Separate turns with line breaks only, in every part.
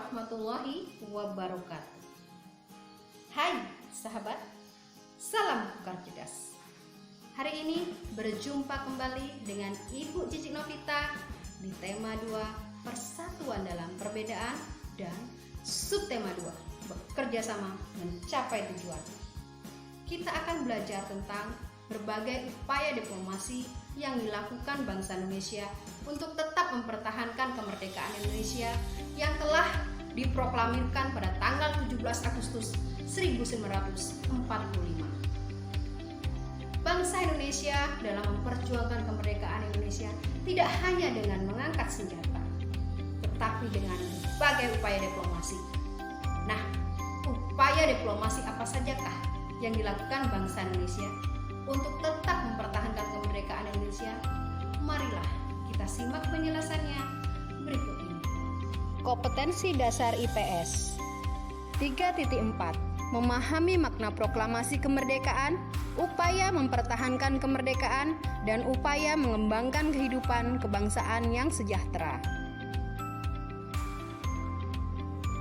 warahmatullahi wabarakatuh. Hai sahabat, salam tukar cerdas. Hari ini berjumpa kembali dengan Ibu Cici Novita di tema 2, persatuan dalam perbedaan, dan subtema 2, bekerja sama mencapai tujuan. Kita akan belajar tentang berbagai upaya diplomasi yang dilakukan bangsa Indonesia untuk tetap mempertahankan kemerdekaan Indonesia yang telah diproklamirkan pada tanggal 17 Agustus 1945. Bangsa Indonesia dalam memperjuangkan kemerdekaan Indonesia tidak hanya dengan mengangkat senjata, tetapi dengan berbagai upaya diplomasi. Nah, upaya diplomasi apa sajakah yang dilakukan bangsa Indonesia untuk tetap mempertahankan kemerdekaan Indonesia? Marilah kita simak penjelasannya berikut ini.
Kompetensi dasar IPS 3.4 Memahami makna proklamasi kemerdekaan, upaya mempertahankan kemerdekaan, dan upaya mengembangkan kehidupan kebangsaan yang sejahtera.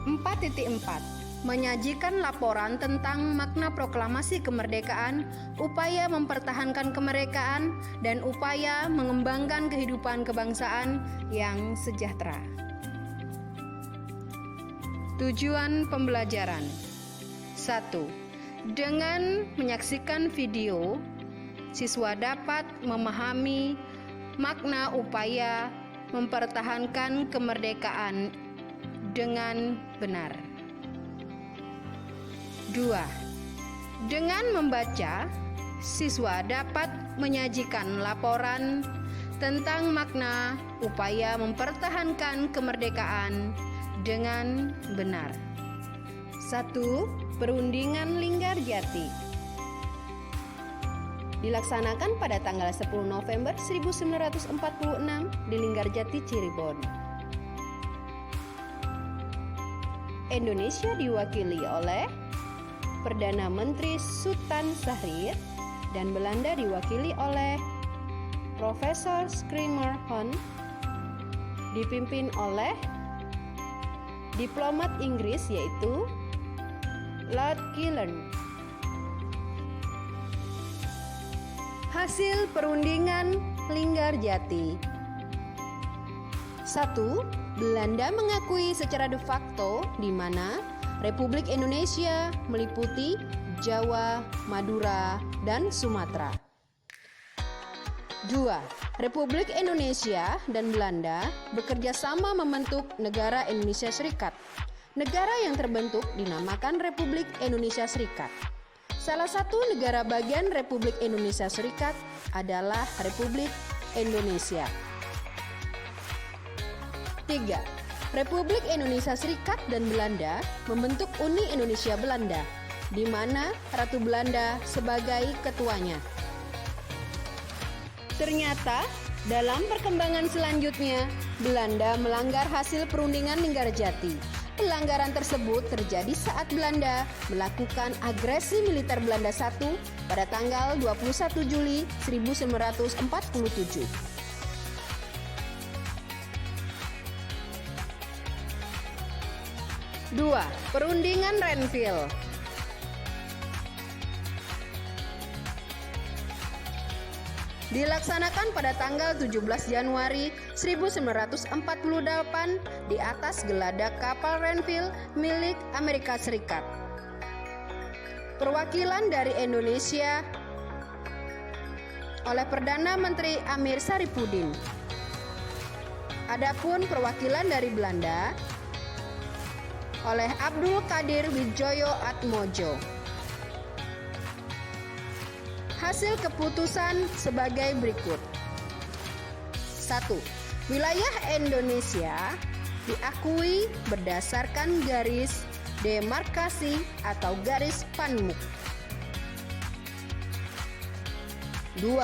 4.4 Menyajikan laporan tentang makna proklamasi kemerdekaan, upaya mempertahankan kemerdekaan, dan upaya mengembangkan kehidupan kebangsaan yang sejahtera. Tujuan pembelajaran: 1. Dengan menyaksikan video, siswa dapat memahami makna upaya mempertahankan kemerdekaan dengan benar. 2. Dengan membaca, siswa dapat menyajikan laporan tentang makna upaya mempertahankan kemerdekaan dengan benar. 1. Perundingan Linggarjati dilaksanakan pada tanggal 10 November 1946 di Linggarjati, Cirebon. Indonesia diwakili oleh Perdana Menteri Sultan Syahrir dan Belanda diwakili oleh Profesor Schremer Hon, dipimpin oleh diplomat Inggris yaitu Lord Killen. Hasil perundingan Linggarjati: 1. Belanda mengakui secara de facto di mana Republik Indonesia meliputi Jawa, Madura, dan Sumatera. 2. Republik Indonesia dan Belanda bekerja sama membentuk Negara Indonesia Serikat. Negara yang terbentuk dinamakan Republik Indonesia Serikat. Salah satu negara bagian Republik Indonesia Serikat adalah Republik Indonesia. 3. Republik Indonesia Serikat dan Belanda membentuk Uni Indonesia Belanda, di mana Ratu Belanda sebagai ketuanya. Ternyata, dalam perkembangan selanjutnya, Belanda melanggar hasil perundingan Linggarjati. Pelanggaran tersebut terjadi saat Belanda melakukan agresi militer Belanda I pada tanggal 21 Juli 1947. 2. Perundingan Renville dilaksanakan pada tanggal 17 Januari 1948 di atas geladak kapal Renville milik Amerika Serikat. Perwakilan dari Indonesia oleh Perdana Menteri Amir Saripudin. Adapun perwakilan dari Belanda oleh Abdul Qadir Widjoyo Atmojo. Hasil keputusan sebagai berikut. 1. Wilayah Indonesia diakui berdasarkan garis demarkasi atau garis Panmuk. 2.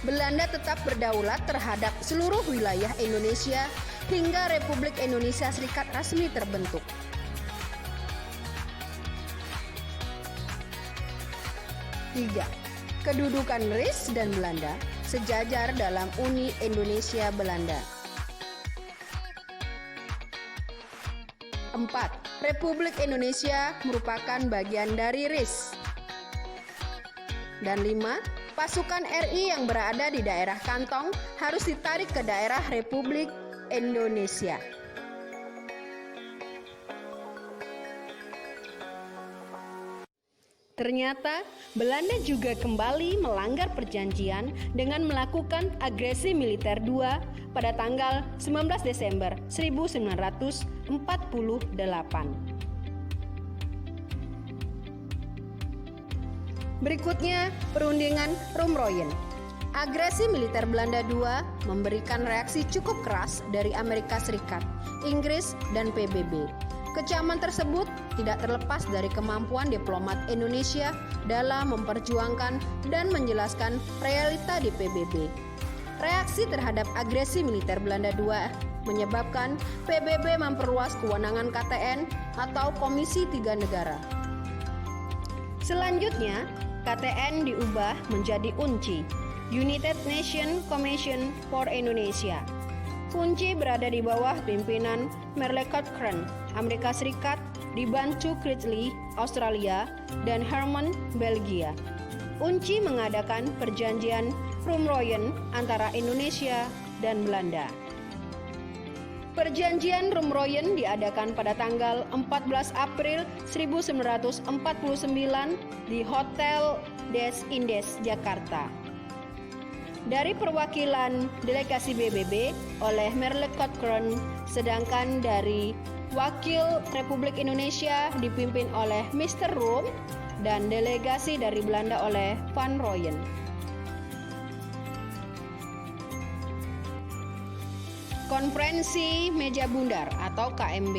Belanda tetap berdaulat terhadap seluruh wilayah Indonesia hingga Republik Indonesia Serikat resmi terbentuk. 3. Kedudukan RIS dan Belanda sejajar dalam Uni Indonesia Belanda. 4. 4. Republik Indonesia merupakan bagian dari RIS. Dan 5. Pasukan RI yang berada di daerah kantong harus ditarik ke daerah Republik Indonesia. Ternyata Belanda juga kembali melanggar perjanjian dengan melakukan agresi militer 2 pada tanggal 19 Desember 1948. Berikutnya, perundingan Rumroyen. Agresi militer Belanda II memberikan reaksi cukup keras dari Amerika Serikat, Inggris, dan PBB. Kecaman tersebut tidak terlepas dari kemampuan diplomat Indonesia dalam memperjuangkan dan menjelaskan realita di PBB. Reaksi terhadap agresi militer Belanda II menyebabkan PBB memperluas kewenangan KTN atau Komisi Tiga Negara. Selanjutnya, KTN diubah menjadi UNCI, United Nations Commission for Indonesia. UNCI berada di bawah pimpinan Merle Cochrane, Amerika Serikat, dibantu Critchley, Australia, dan Herman, Belgia. UNCI mengadakan perjanjian Rumroyen antara Indonesia dan Belanda. Perjanjian Rumroyen diadakan pada tanggal 14 April 1949 di Hotel des Indes, Jakarta. Dari perwakilan delegasi PBB oleh Merle Cochrane, sedangkan dari wakil Republik Indonesia dipimpin oleh Mr. Rum dan delegasi dari Belanda oleh Van Rooyen. Konferensi Meja Bundar atau KMB.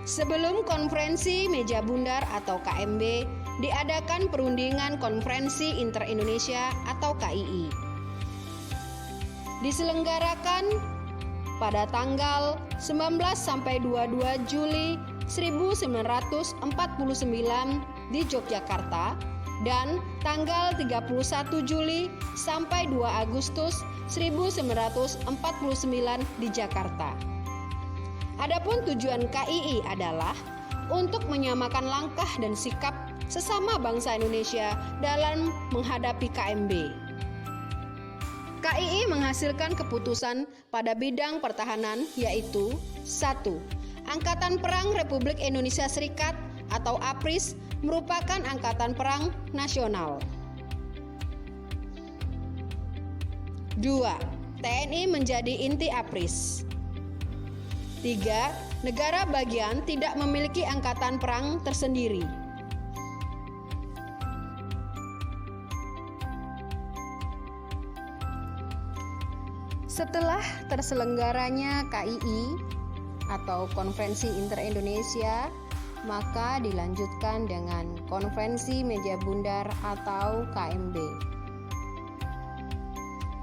Sebelum Konferensi Meja Bundar atau KMB, diadakan perundingan Konferensi Inter-Indonesia atau KII. Diselenggarakan pada tanggal 19 sampai 22 Juli 1949 di Yogyakarta dan tanggal 31 Juli sampai 2 Agustus 1949 di Jakarta. Adapun tujuan KII adalah untuk menyamakan langkah dan sikap sesama bangsa Indonesia dalam menghadapi KMB. KII menghasilkan keputusan pada bidang pertahanan yaitu 1. Angkatan Perang Republik Indonesia Serikat atau APRIS merupakan angkatan perang nasional. 2. TNI menjadi inti APRIS. 3. Negara bagian tidak memiliki angkatan perang tersendiri. Setelah terselenggaranya KII atau Konferensi Inter-Indonesia, maka dilanjutkan dengan Konferensi Meja Bundar atau KMB.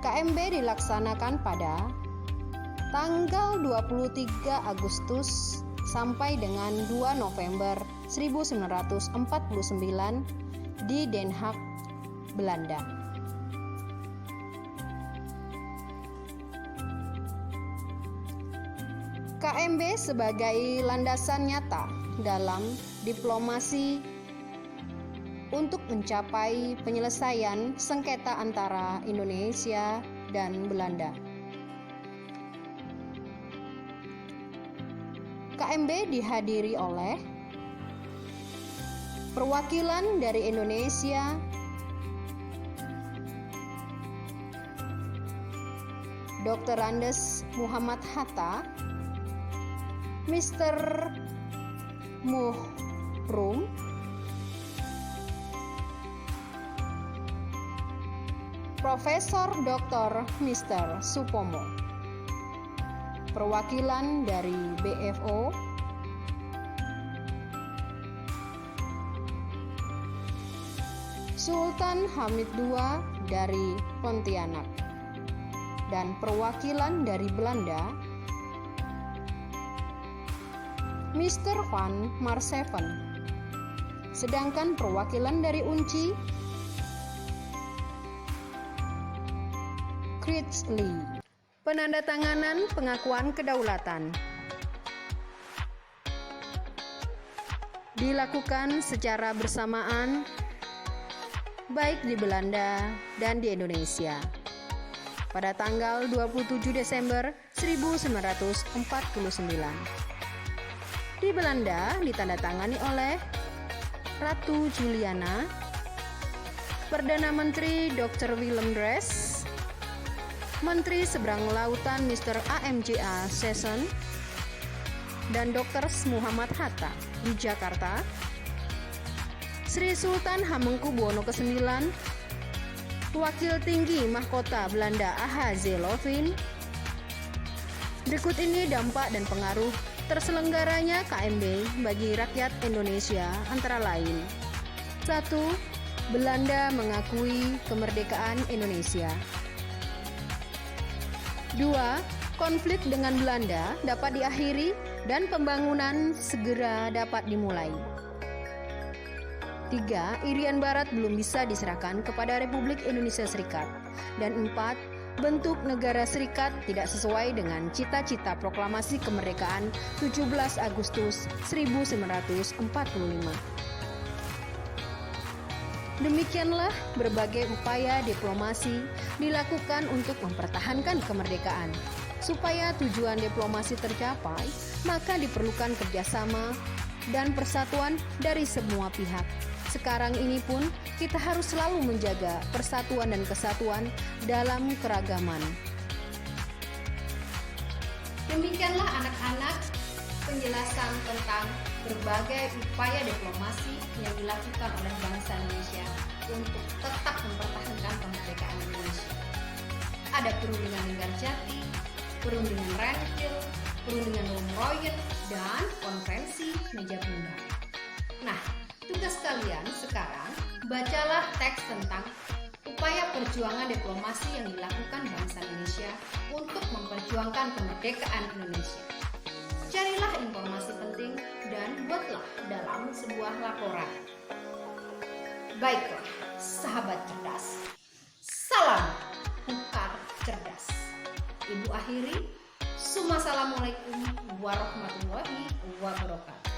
KMB dilaksanakan pada tanggal 23 Agustus sampai dengan 2 November 1949 di Den Haag, Belanda. KMB sebagai landasan nyata dalam diplomasi untuk mencapai penyelesaian sengketa antara Indonesia dan Belanda. KMB dihadiri oleh perwakilan dari Indonesia, Dr. Andes Muhammad Hatta, Mr. Muhrum, Profesor Dr. Mr. Supomo, perwakilan dari BFO, Sultan Hamid II dari Pontianak, dan perwakilan dari Belanda, Mr. Van Marseven. Sedangkan perwakilan dari UNCI, Critchley. Penandatanganan pengakuan kedaulatan dilakukan secara bersamaan baik di Belanda dan di Indonesia pada tanggal 27 Desember 1949. Di Belanda ditandatangani oleh Ratu Juliana, Perdana Menteri Dr. Willem Drees, Menteri Seberang Lautan Mr. AMJA Sesson, dan Dr. Muhammad Hatta di Jakarta, Sri Sultan Hamengkubuwono ke-9, Wakil Tinggi Mahkota Belanda AHZ Lovin. Berikut ini dampak dan pengaruh terselenggaranya KMB bagi rakyat Indonesia antara lain. 1. Belanda mengakui kemerdekaan Indonesia. 2. Konflik dengan Belanda dapat diakhiri dan pembangunan segera dapat dimulai. 3. Irian Barat belum bisa diserahkan kepada Republik Indonesia Serikat. Dan 4. Bentuk negara serikat tidak sesuai dengan cita-cita proklamasi kemerdekaan 17 Agustus 1945. Demikianlah berbagai upaya diplomasi dilakukan untuk mempertahankan kemerdekaan. Supaya tujuan diplomasi tercapai, maka diperlukan kerjasama dan persatuan dari semua pihak. Sekarang ini pun kita harus selalu menjaga persatuan dan kesatuan dalam keragaman.
Demikianlah anak-anak penjelasan tentang berbagai upaya diplomasi yang dilakukan oleh bangsa Indonesia untuk tetap mempertahankan kemerdekaan Indonesia. Ada perundingan Linggarjati, perundingan Renville, perundingan Lomroyen, dan konferensi meja bundar. Nah, tugas kalian sekarang bacalah teks tentang upaya perjuangan diplomasi yang dilakukan bangsa Indonesia untuk memperjuangkan kemerdekaan Indonesia. Carilah informasi penting dan buatlah dalam sebuah laporan. Baiklah, sahabat cerdas. Salam Bukar Cerdas. Ibu akhiri, Assalamualaikum warahmatullahi wabarakatuh.